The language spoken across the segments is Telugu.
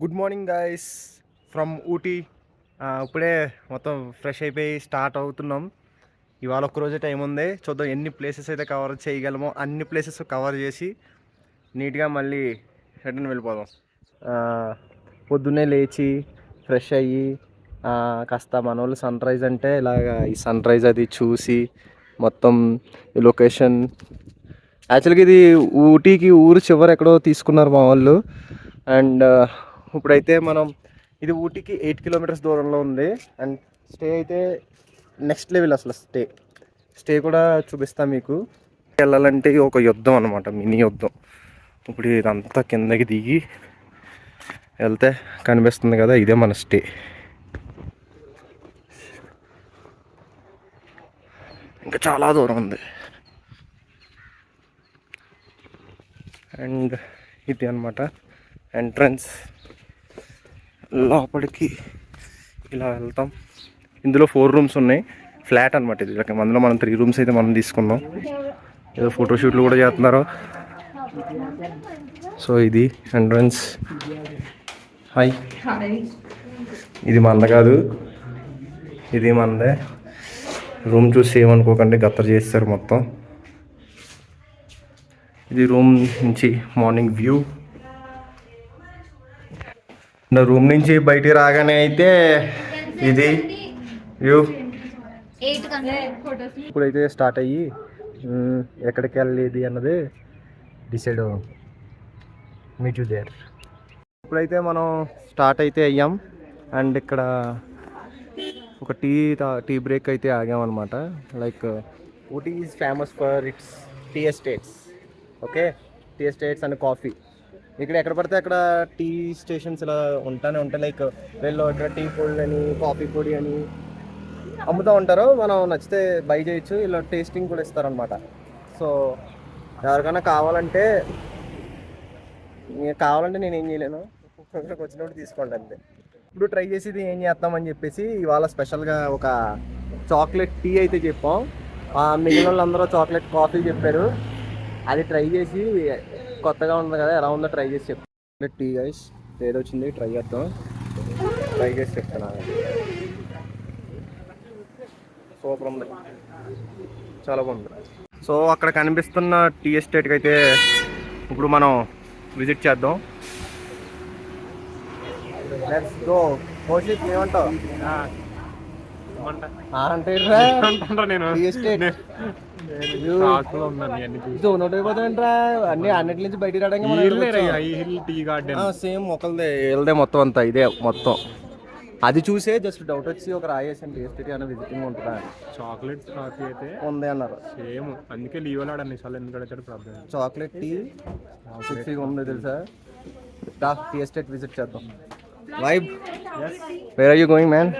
Good morning guys from Ooty. ఇప్పుడే మొత్తం ఫ్రెష్ అయిపోయి స్టార్ట్ అవుతున్నాం. ఇవాళ ఒక్కరోజే టైం ఉంది, చూద్దాం ఎన్ని ప్లేసెస్ అయితే కవర్ చేయగలమో అన్ని ప్లేసెస్ కవర్ చేసి నీట్గా మళ్ళీ రిటర్న్ వెళ్ళిపోదాం. పొద్దున్నే లేచి ఫ్రెష్ అయ్యి కాస్త మన వాళ్ళు సన్ రైజ్ అంటే ఇలాగా ఈ సన్ రైజ్ అది చూసి మొత్తం ఈ లొకేషన్. యాక్చువల్గా ఇది ఊటీకి ఊరు చివరి ఎక్కడో తీసుకున్నారు మా వాళ్ళు. అండ్ ఇప్పుడైతే మనం ఇది ఊటీకి 8 కిలోమీటర్స్ దూరంలో ఉంది. అండ్ స్టే అయితే నెక్స్ట్ లెవెల్. అసలు స్టే కూడా చూపిస్తాను మీకు. వెళ్ళాలంటే ఒక యుద్ధం అనమాట, మినీ యుద్ధం. ఇప్పుడు ఇదంతా కిందకి దిగి వెళ్తే కనిపిస్తుంది కదా, ఇదే మన స్టే. ఇంకా చాలా దూరం ఉంది. అండ్ ఇది అనమాట ఎంట్రన్స్. లోపలికి ఇలా వెళ్తాం. ఇందులో 4 రూమ్స్ ఉన్నాయి, ఫ్లాట్ అనమాట ఇది. అందులో మనం 3 రూమ్స్ అయితే మనం తీసుకున్నాం. ఏదో ఫోటోషూట్లు కూడా చేస్తున్నారు. సో ఇది ఎంట్రన్స్. హాయ్. ఇది మంద కాదు, ఇది మందే. రూమ్ చూసి ఏమనుకోకండి, గత్తర్ చేస్తారు మొత్తం. ఇది రూమ్ నుంచి మార్నింగ్ వ్యూ. రూమ్ నుంచి బయటికి రాగానే అయితే ఇది వ్యూ. ఇప్పుడైతే స్టార్ట్ అయ్యి ఎక్కడికి వెళ్ళేది అన్నది డిసైడ్ మీట్ యు దేర్. ఇప్పుడైతే మనం స్టార్ట్ అయితే అయ్యాం. అండ్ ఇక్కడ ఒక టీ బ్రేక్ అయితే ఆగామన్నమాట. Like Ooty is famous for its tea estates. Okay, tea estates and coffee. ఇక్కడ ఎక్కడ పడితే అక్కడ టీ స్టేషన్స్ ఇలా ఉంటాయి. లైక్ వీళ్ళు ఇక్కడ టీ పొడి అని, కాఫీ పొడి అని అమ్ముతూ ఉంటారు. మనం నచ్చితే బై చేయొచ్చు. ఇలా టేస్టింగ్ కూడా ఇస్తారనమాట. సో ఎవరికైనా కావాలంటే నేను ఏం చేయలేను, ఇక్కడికి వచ్చినప్పుడు తీసుకోండి అంతే. ఇప్పుడు ట్రై చేసేది ఏం చేస్తామని చెప్పేసి ఇవాళ స్పెషల్గా ఒక చాక్లెట్ టీ అయితే చెప్పాం. మిగిలిన వాళ్ళందరూ చాక్లెట్ కాఫీ చెప్పారు. అది ట్రై చేసి కొత్తగా ఉంది కదా, ఎలా ఉందో ట్రై చేసి చెప్తాను. చాక్లెట్ టీ గైస్ ఏదో వచ్చింది, ట్రై చేద్దాం. ట్రై చేసి చెప్తాను. సూపర్ ఉంది, చాలా బాగుంది. సో అక్కడ కనిపిస్తున్న టీ ఎస్టేట్కి అయితే ఇప్పుడు మనం విజిట్ చేద్దాం. Let's go. మోషిత్ ఏమంటావు? అంటే అన్నిటి నుంచి బయటికి రావడానికి సేమ్ ఒకళ్ళదే వెళ్దే మొత్తం అంతా ఇదే మొత్తం. అది చూసే జస్ట్ డౌట్ వచ్చి ఒక రాయేసాను టీఎస్టీ అన్న విజిటింగ్ ఉంటుందా. చాక్లెట్ కాఫీ అయితే ఉంది అన్నారు. సేమ్ అందుకే లీవ్ అన్నాడు సార్లు. ఎందుకంటే ప్రాబ్లం చాక్లెట్ టీ 60 ఉంది తెలుసా. టీ ఎస్టేట్ విజిట్ చేద్దాం. Vibe. Where are you going man?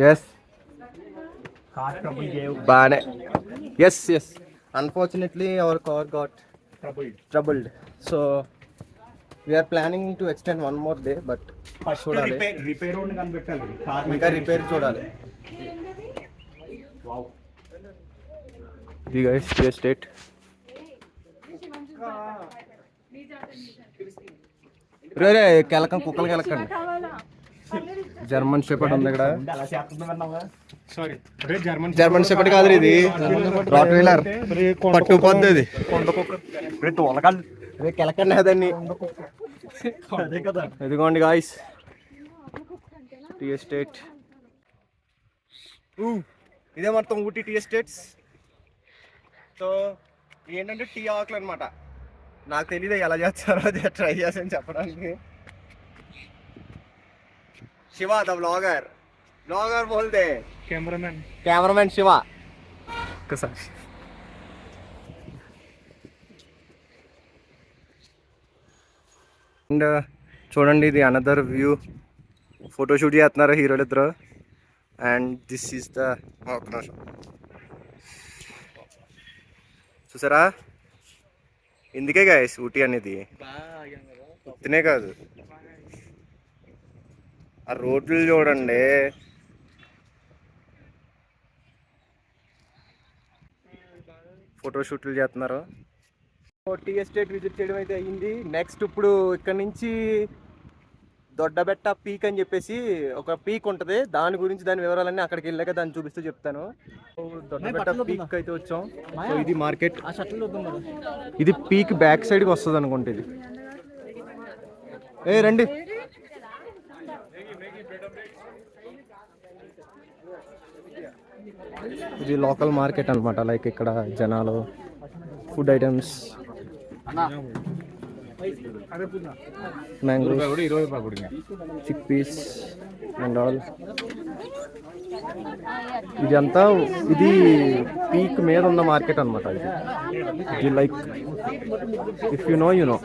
Yes. Bane. Yes. Unfortunately, our car got troubled. So we are planning to extend one more day, but repair only can be done. Inka repair chodali. Wow. The guys, state. రే కెలకం కుక్కలు కెలకండి. జర్మన్ షెపర్డ్ ఉంది ఇక్కడ. జర్మన్ షెపర్డ్ కాదు ఇది, రాట్వీలర్. పట్టుకుపోద్ది అది. కెలకండి అదండి. ఇదిగోండి గాయస్ టీ ఎస్టేట్. ఇదే మొత్తం ఊటీ టీ ఎస్టేట్స్. సో ఏంటంటే టీ ఆకులు అనమాట. నాకు తెలియదు ఎలా చేస్తారో, ట్రై చేసాను చెప్పడానికి. शिवा द ब्लॉगर बोलते कैमरामैन शिवा कसा. అండ్ చూడండి, ఇది అనదర్ వ్యూ. ఫోటోషూట్ చేస్తున్నారు హీరోలు ఇద్దరు. అండ్ దిస్ ఈస్ ద చూసారా, ఇందుకే గాయస్ ఊటీ అనేది. ఇతనే కాదు, ఆ రోడ్లు చూడండి. ఫోటోషూట్లు చేస్తున్నారు. టీ ఎస్టేట్ విజిట్ చేయడం అయితే అయ్యింది. నెక్స్ట్ ఇప్పుడు ఇక్కడ నుంచి దొడ్డబెట్ట పీక్ అని చెప్పేసి ఒక పీక్ ఉంటుంది, దాని గురించి దాని వివరాలన్నీ అక్కడికి వెళ్ళాక దాన్ని చూపిస్తూ చెప్తాను. దొడ్డబెట్ట పీక్ అయితే వచ్చాం. సో ఇది మార్కెట్, ఇది పీక్ బ్యాక్ సైడ్కి వస్తుంది అనుకుంటే. ఇది రండి. ఇది లోకల్ మార్కెట్ అనమాట. లైక్ ఇక్కడ జనాలు, food items, mangoes, chickpeas and all. ఇదంతా ఇది పీక్ మీద ఉన్న మార్కెట్ అనమాట. ఇది like if you know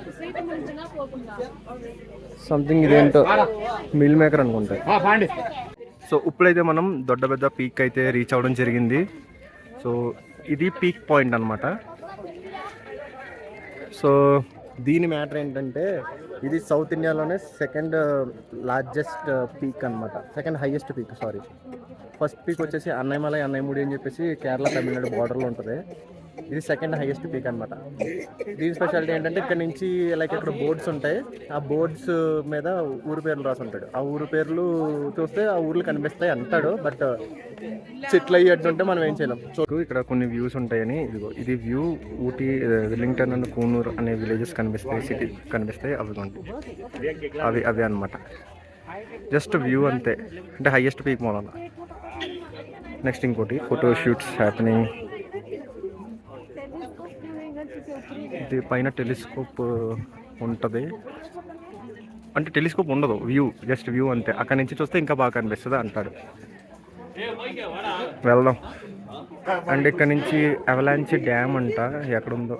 something, ఇదేంటో మిల్ మేకర్ అనుకుంటా. సో ఇప్పుడైతే మనం దొడ్డబెద్ద పీక్ అయితే రీచ్ అవ్వడం జరిగింది. సో ఇది పీక్ పాయింట్ అనమాట. సో దీని మ్యాటర్ ఏంటంటే ఇది సౌత్ ఇండియాలోనే సెకండ్ లార్జెస్ట్ పీక్ అనమాట, second highest peak. First peak వచ్చేసి అన్నయమలై, అన్నయముడి అని చెప్పేసి కేరళ తమిళనాడు బార్డర్లో ఉంటుంది. ఇది సెకండ్ హైయెస్ట్ పీక్ అనమాట. దీని స్పెషాలిటీ ఏంటంటే ఇక్కడ నుంచి లైక్ ఇక్కడ బోర్డ్స్ ఉంటాయి, ఆ బోర్డ్స్ మీద ఊరు పేర్లు రాసి ఉంటాడు. ఆ ఊరు పేర్లు చూస్తే ఆ ఊర్లు కనిపిస్తాయి అంటాడు, బట్ చెట్లు అయ్యేట్టుంటే మనం ఏం చేయలేం. సో ఇక్కడ కొన్ని వ్యూస్ ఉంటాయని, ఇదిగో ఇది view. Ooty, Wellington and Coonoor అనే విలేజెస్ కనిపిస్తాయి, సిటీ కనిపిస్తాయి. అవి అనమాట. జస్ట్ వ్యూ అంతే, అంటే హైయెస్ట్ పీక్ మూలన. నెక్స్ట్ ఇంకోటి ఫోటో షూట్స్ హ్యాపెనింగ్. ఇది పైన టెలిస్కోప్ ఉంటుంది, అంటే టెలిస్కోప్ ఉండదు, వ్యూ, జస్ట్ వ్యూ అంతే. అక్కడి నుంచి చూస్తే ఇంకా బాగా కనిపిస్తుంది అంటాడు. వెళ్దాం. అండ్ ఇక్కడ నుంచి అవలాంచ్ డ్యామ్ అంట, ఎక్కడుందో.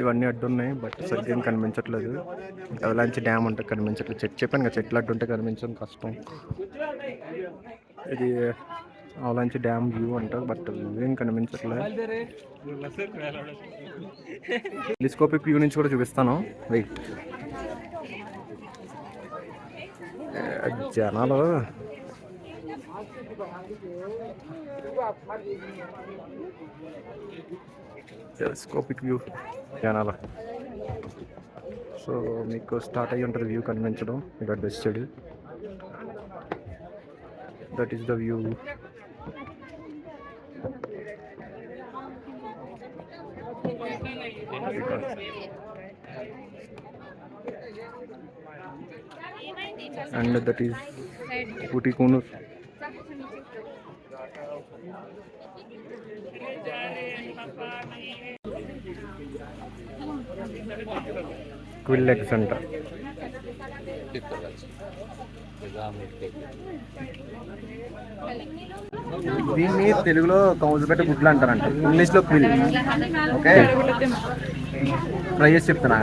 ఇవన్నీ అడ్డున్నాయి బట్ సరిగ్గా కనిపించట్లేదు. అవలాంచ్ డ్యామ్ అంటే కనిపించట్లేదు. చెప్పాను కదా, చెట్లు అడ్డుంటే కనిపించడం కష్టం. ఇది అవలాంచ్ డ్యామ్ వ్యూ అంటారు, బట్ ఏం కనిపించట్లేదు. టెలిస్కోపిక్ వ్యూ నుంచి కూడా చూపిస్తాను, వెయిట్. జనాలు టెలిస్కోపిక్ వ్యూ జనాలు. సో మీకు స్టార్ట్ అయ్యి ఉంటుంది వ్యూ కనిపించడం. ఇక్కడ best side, that is the view. And that is Ooty Konoor. Quill egg center. దీన్ని తెలుగులో కౌజుపెట్ట గుడ్లు అంటారంట, ఇంగ్లీష్లో క్విల్. ఓకే, ట్రై చేసి చెప్తున్నా.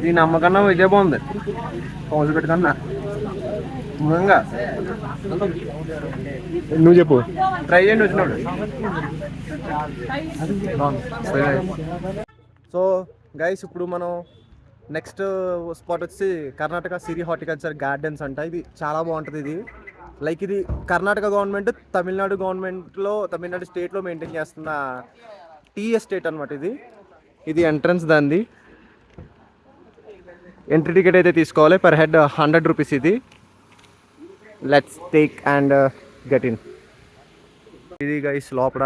దీని అమ్మ కన్నా ఇదే బాగుంది, కౌజుపెట్ట కన్నా. ముఖ్యంగా నువ్వు చెప్పు, ట్రై చేయండి వచ్చినాడు. సో గైస్, ఇప్పుడు మనం నెక్స్ట్ స్పాట్ వచ్చి కర్ణాటక సిరి హార్టికల్చర్ గార్డెన్స్ అంట. ఇది చాలా బాగుంటుంది. ఇది లైక్ ఇది కర్ణాటక గవర్నమెంట్ తమిళనాడు స్టేట్లో మెయింటైన్ చేస్తున్న టీ ఎస్టేట్ అనమాట. ఇది ఎంట్రన్స్ దాన్ని. ఎంట్రీ టికెట్ అయితే తీసుకోవాలి, పర్ హెడ్ 100 రూపీస్. ఇది let's take and get in. ఇది గైస్ లోపల.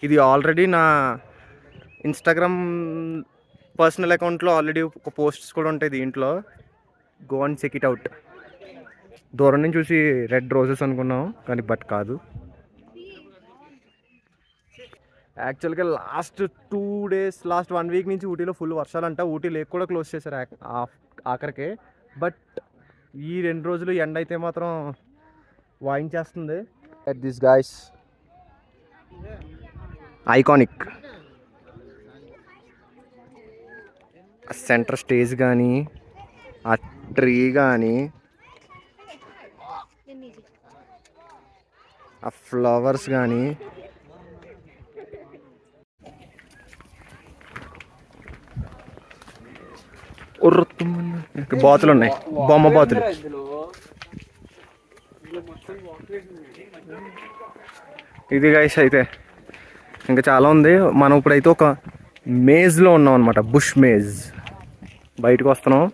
ఇది ఆల్రెడీ నా ఇన్స్టాగ్రామ్ పర్సనల్ అకౌంట్లో ఆల్రెడీ ఒక పోస్ట్స్ కూడా ఉంటాయి దీంట్లో. Go and check it out. దూరం నుంచి చూసి రెడ్ రోజెస్ అనుకున్నాం, కానీ బట్ కాదు. యాక్చువల్గా లాస్ట్ 1 వీక్ నుంచి ఊటీలో ఫుల్ వర్షాలంట. ఊటీ లేక్ కూడా క్లోజ్ చేశారు ఆఖరికి. బట్ ఈ 2 రోజులు ఎండ అయితే మాత్రం వాయించేస్తుంది. At this guys iconic centre stage కానీ, ఆ ట్రీ కానీ, ఆ ఫ్లవర్స్ కానీ, బాతులు ఉన్నాయి, బొమ్మ బాతులు. ఇది గైస్ అయితే ఇంకా చాలా ఉంది. మనం ఇప్పుడైతే ఒక మేజ్లో ఉన్నాం అనమాట, బుష్ మేజ్. బయటకు వస్తున్నాం,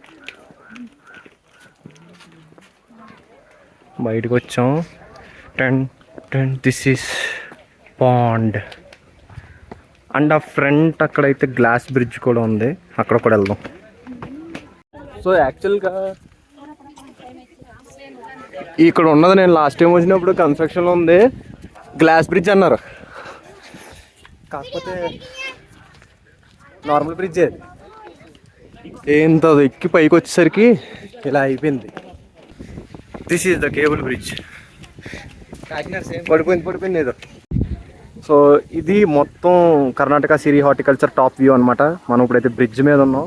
బయటకు వచ్చాం. దిస్ ఈస్ పాండ్ అండ్ ఆ ఫ్రంట్ అక్కడైతే గ్లాస్ బ్రిడ్జ్ కూడా ఉంది, అక్కడ కూడా వెళ్దాం. సో యాక్చువల్గా ఇక్కడ ఉన్నది, నేను లాస్ట్ టైం వచ్చినప్పుడు కన్స్ట్రక్షన్లో ఉంది, గ్లాస్ బ్రిడ్జ్ అన్నారు, కాకపోతే నార్మల్ బ్రిడ్జే. ఏంతో ఎక్కి పైకి వచ్చేసరికి ఇలా అయిపోయింది. This is the cable bridge. పడిపోయింది ఏదో. సో ఇది మొత్తం కర్ణాటక సిరి హార్టికల్చర్ టాప్ వ్యూ అనమాట. మనం ఇప్పుడైతే బ్రిడ్జ్ మీద ఉన్నాం.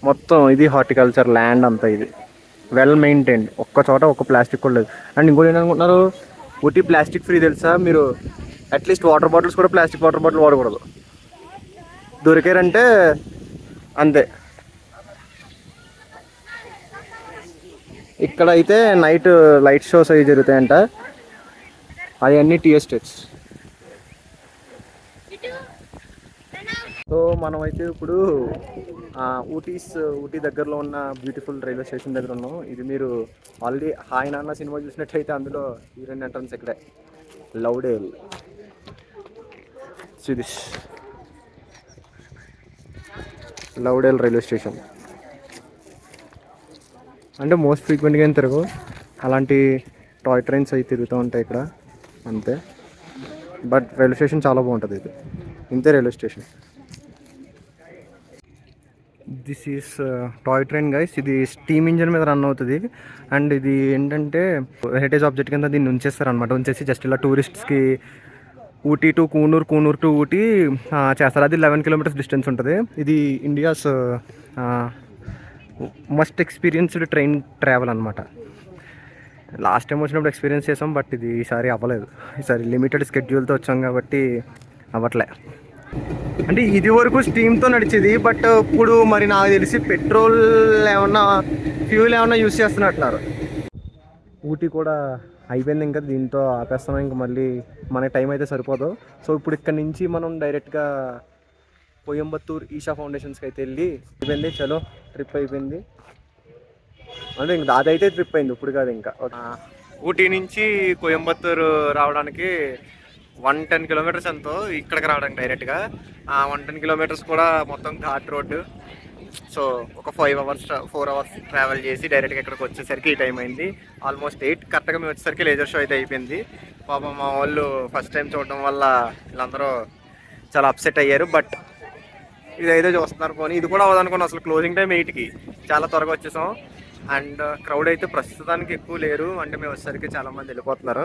మొత్తం ఇది హార్టికల్చర్ ల్యాండ్ అంతా, ఇది వెల్ మెయింటైన్డ్, ఒక్క చోట ఒక్క ప్లాస్టిక్ కూడా లేదు. అండ్ ఇంకోటి ఏంటనుకుంటున్నారు, ఊటీ ప్లాస్టిక్ ఫ్రీ తెలుసా మీరు? అట్లీస్ట్ వాటర్ బాటిల్స్ కూడా ప్లాస్టిక్ వాటర్ బాటిల్ వాడకూడదు, దొరికారంటే అంతే. ఇక్కడ అయితే నైట్ లైట్ షోస్ అవి జరుగుతాయంట, అవన్నీ టీ ఎస్టేట్స్. సో మనమైతే ఇప్పుడు ఊటీ దగ్గరలో ఉన్న బ్యూటిఫుల్ రైల్వే స్టేషన్ దగ్గర ఉన్నాం. ఇది మీరు ఆల్రెడీ హాయ్ నాన్న సినిమా చూసినట్లయితే అందులో హీరోయిన్ ఎంట్రన్స్ ఇక్కడే, లౌడేల్. లౌడేల్ రైల్వే స్టేషన్ అంటే మోస్ట్ ఫ్రీక్వెంట్గా ఏం తిరగవు, అలాంటి టాయ్ ట్రైన్స్ అవి తిరుగుతూ ఉంటాయి ఇక్కడ అంతే. బట్ రైల్వే స్టేషన్ చాలా బాగుంటుంది, ఇది ఇంతే railway station. This is toy train guys. ఇది స్టీమ్ ఇంజిన్ మీద రన్ అవుతుంది. అండ్ ఇది ఏంటంటే హెరిటేజ్ ఆబ్జెక్ట్ కింద దీన్ని ఉంచేస్తారు అనమాట. ఉంచేసి జస్ట్ ఇలా టూరిస్ట్స్కి ఊటీ టు కూనూర్, కూనూర్ టు ఊటీ చేస్తారు. అది 11 కిలోమీటర్స్ డిస్టెన్స్ ఉంటుంది. ఇది India's must experienced train travel అనమాట. లాస్ట్ టైం వచ్చినప్పుడు ఎక్స్పీరియన్స్ చేసాం, బట్ ఇది ఈసారి అవ్వలేదు. ఈసారి లిమిటెడ్ స్కెడ్యూల్తో వచ్చాం కాబట్టి అవ్వట్లే. అంటే ఇది వరకు స్టీమ్తో నడిచేది, బట్ ఇప్పుడు మరి నాకు తెలిసి పెట్రోల్ ఏమన్నా ఫ్యూల్ ఏమన్నా యూస్ చేస్తున్నట్టున్నారు. ఊటీ కూడా అయిపోయింది, ఇంకా దీంతో ఆపేస్తున్నాం. ఇంకా మళ్ళీ మనకి టైం అయితే సరిపోదు. సో ఇప్పుడు ఇక్కడ నుంచి మనం డైరెక్ట్గా కోయంబత్తూర్ ఈషా ఫౌండేషన్స్కి అయితే అయిపోయింది. చలో ట్రిప్ అయిపోయింది అంటే ఇంకా అదైతే ట్రిప్ అయింది, ఇప్పుడు కాదు. ఇంకా ఊటీ నుంచి కోయంబత్తూర్ రావడానికి 110 కిలోమీటర్స్ ఎంతో, ఇక్కడికి రావడానికి డైరెక్ట్గా 110 కిలోమీటర్స్ కూడా మొత్తం ఘాట్ రోడ్డు. సో ఒక 4 అవర్స్ ట్రావెల్ చేసి డైరెక్ట్గా ఇక్కడికి వచ్చేసరికి ఈ టైం అయింది. ఆల్మోస్ట్ 8 కరెక్ట్గా మేము వచ్చేసరికి లేజర్ షో అయితే అయిపోయింది. పాపం మా వాళ్ళు ఫస్ట్ టైం చూడడం వల్ల వీళ్ళందరూ చాలా అప్సెట్ అయ్యారు. బట్ ఇదైతే చూస్తున్నారు పోనీ, ఇది కూడా అవ్వదనుకున్నాం. అసలు క్లోజింగ్ టైం 8కి, చాలా త్వరగా వచ్చేసాం. అండ్ క్రౌడ్ అయితే ప్రస్తుతానికి ఎక్కువ లేరు, అంటే మేము వచ్చేసరికి చాలామంది వెళ్ళిపోతున్నారు.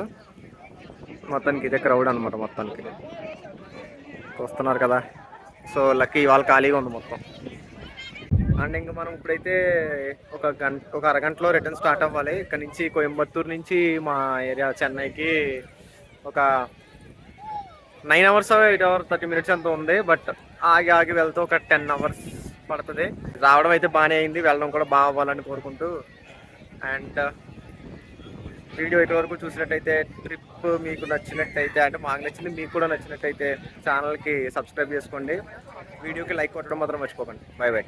మొత్తానికి ఇదే క్రౌడ్ అనమాట, మొత్తానికి వస్తున్నారు కదా. సో లక్కీ ఇవాళ ఖాళీగా ఉంది మొత్తం. అండ్ ఇంకా మనం ఇప్పుడైతే ఒక అరగంటలో రిటర్న్ స్టార్ట్ అవ్వాలి. ఇక్కడ నుంచి కోయంబత్తూర్ నుంచి మా ఏరియా చెన్నైకి ఒక 9 అవర్స్ 8 అవర్స్ 30 మినిట్స్ అంత ఉంది. బట్ ఆగి వెళ్తే ఒక 10 అవర్స్ పడుతుంది. రావడం అయితే బాగానే అయింది, వెళ్ళడం కూడా బాగా అవ్వాలని కోరుకుంటూ. అండ్ వీడియో ఇటువరకు చూసినట్టయితే, ట్రిప్ మీకు నచ్చినట్టయితే, అంటే మాకు నచ్చింది మీకు కూడా నచ్చినట్టయితే ఛానల్కి సబ్స్క్రైబ్ చేసుకోండి. వీడియోకి లైక్ కొట్టడం మాత్రం మర్చిపోకండి. By by.